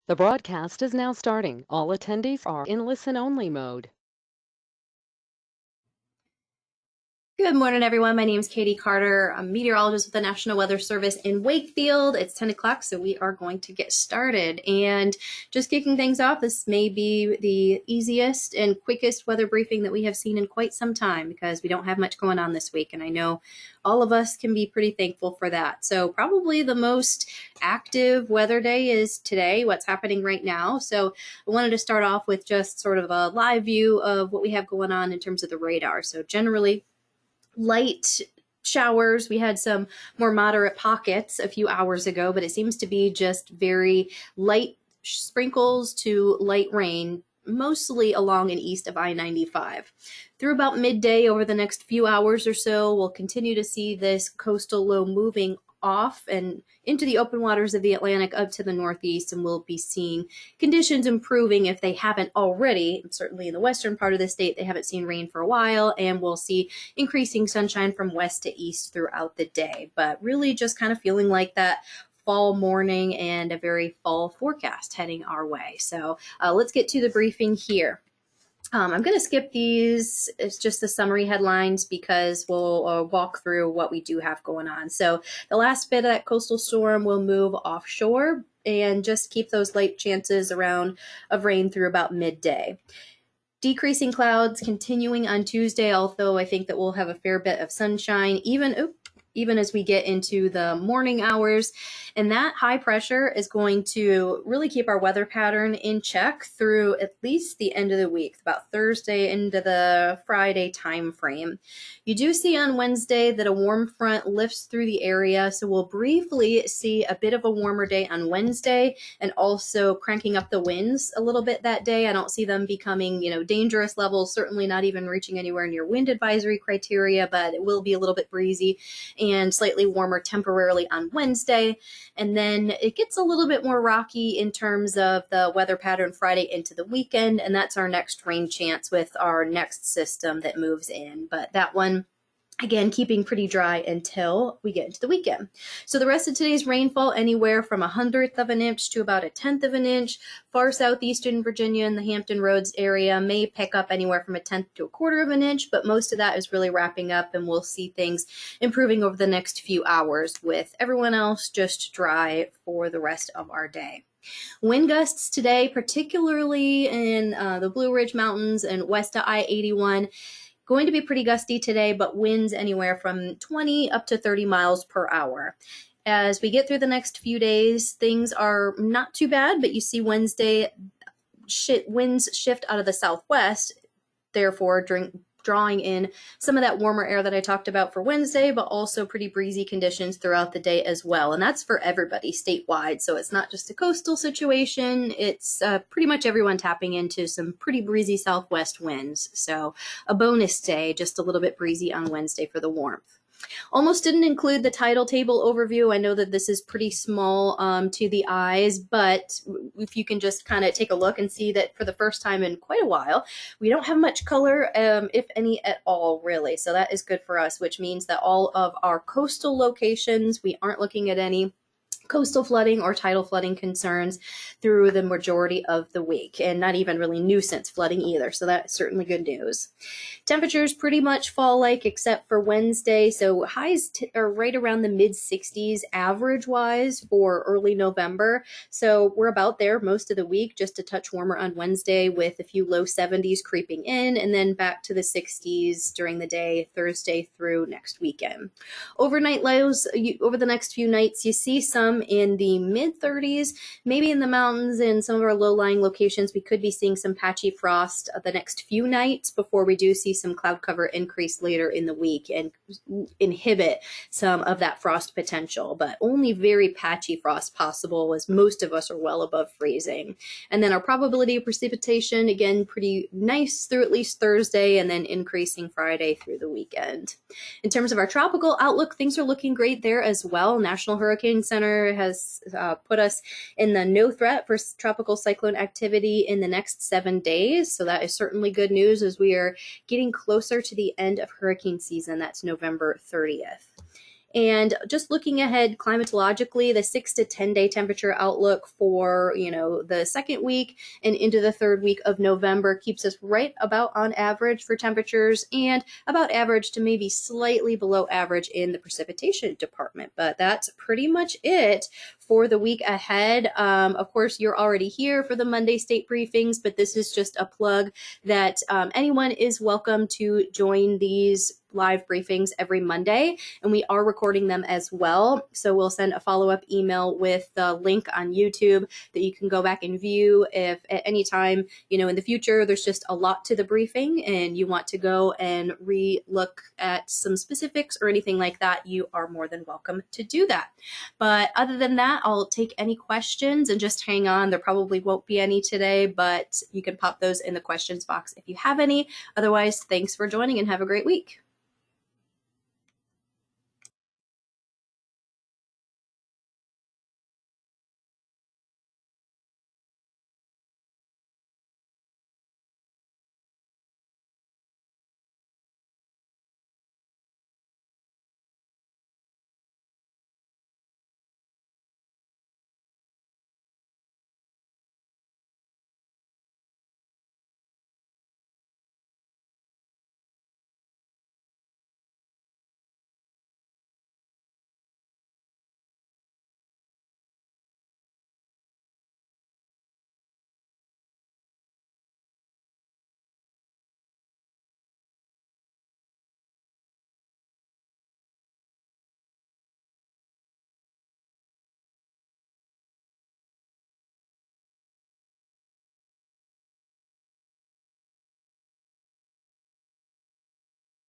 The broadcast is now starting. All attendees are in listen-only mode. Good morning, everyone. My name is Katie Carter. I'm a meteorologist with the National Weather Service in Wakefield. It's 10 o'clock, so we are going to get started. And just kicking things off, this may be the easiest and quickest weather briefing that we have seen in quite some time because we don't have much going on this week. And I know all of us can be pretty thankful for that. So probably the most active weather day is today, what's happening right now. So I wanted to start off with just sort of a live view of what we have going on in terms of the radar. So generally, light showers. We had some more moderate pockets a few hours ago, but it seems to be just very light sprinkles to light rain, mostly along and east of I-95. Through about midday over the next few hours or so, we'll continue to see this coastal low moving off and into the open waters of the Atlantic up to the northeast, and we'll be seeing conditions improving if they haven't already. Certainly in the western part of the state, they haven't seen rain for a while, and we'll see increasing sunshine from west to east throughout the day. But really just kind of feeling like that fall morning and a very fall forecast heading our way. So let's get to the briefing here. I'm going to skip these. It's just the summary headlines because we'll walk through what we do have going on. So the last bit of that coastal storm will move offshore and just keep those light chances around of rain through about midday. Decreasing clouds continuing on Tuesday, although I think that we'll have a fair bit of sunshine, even as we get into the morning hours. And that high pressure is going to really keep our weather pattern in check through at least the end of the week, about Thursday into the Friday time frame. You do see on Wednesday that a warm front lifts through the area, so we'll briefly see a bit of a warmer day on Wednesday and also cranking up the winds a little bit that day. I don't see them becoming, dangerous levels, certainly not even reaching anywhere near wind advisory criteria, but it will be a little bit breezy and slightly warmer temporarily on Wednesday. And then it gets a little bit more rocky in terms of the weather pattern Friday into the weekend. And that's our next rain chance with our next system that moves in. But that one, again, keeping pretty dry until we get into the weekend. So the rest of today's rainfall, anywhere from 1/100th of an inch to about 1/10 of an inch. Far southeastern Virginia and the Hampton Roads area may pick up anywhere from 1/10 to 1/4 of an inch, but most of that is really wrapping up, and we'll see things improving over the next few hours with everyone else just dry for the rest of our day. Wind gusts today, particularly in the Blue Ridge Mountains and west of I-81, going to be pretty gusty today, but winds anywhere from 20 up to 30 miles per hour. As we get through the next few days, things are not too bad, but you see Wednesday winds shift out of the southwest, therefore drawing in some of that warmer air that I talked about for Wednesday, but also pretty breezy conditions throughout the day as well. And that's for everybody statewide. So it's not just a coastal situation. It's pretty much everyone tapping into some pretty breezy southwest winds. So a bonus day, just a little bit breezy on Wednesday for the warmth. Almost didn't include the tidal table overview. I know that this is pretty small to the eyes, but if you can just kind of take a look and see that for the first time in quite a while, we don't have much color, if any at all, really. So that is good for us, which means that all of our coastal locations, we aren't looking at any coastal flooding or tidal flooding concerns through the majority of the week, and not even really nuisance flooding either. So that's certainly good news. Temperatures pretty much fall-like except for Wednesday. So highs are right around the mid-60s average-wise for early November. So we're about there most of the week, just a touch warmer on Wednesday with a few low 70s creeping in, and then back to the 60s during the day, Thursday through next weekend. Overnight lows over the next few nights, you see some in the mid-30s, maybe in the mountains and some of our low-lying locations. We could be seeing some patchy frost the next few nights before we do see some cloud cover increase later in the week and inhibit some of that frost potential, but only very patchy frost possible as most of us are well above freezing. And then our probability of precipitation, again, pretty nice through at least Thursday and then increasing Friday through the weekend. In terms of our tropical outlook, things are looking great there as well. National Hurricane Center has put us in the no threat for tropical cyclone activity in the next 7 days. So that is certainly good news as we are getting closer to the end of hurricane season. That's November 30th. And just looking ahead climatologically, the 6 to 10 day temperature outlook for, the second week and into the third week of November keeps us right about on average for temperatures and about average to maybe slightly below average in the precipitation department. But that's pretty much it for the week ahead. Of course, you're already here for the Monday state briefings, but this is just a plug that anyone is welcome to join these live briefings every Monday, and we are recording them as well. So we'll send a follow-up email with the link on YouTube that you can go back and view if at any time, in the future, there's just a lot to the briefing and you want to go and re-look at some specifics or anything like that, you are more than welcome to do that. But other than that, I'll take any questions and just hang on. There probably won't be any today, but you can pop those in the questions box if you have any. Otherwise, thanks for joining and have a great week.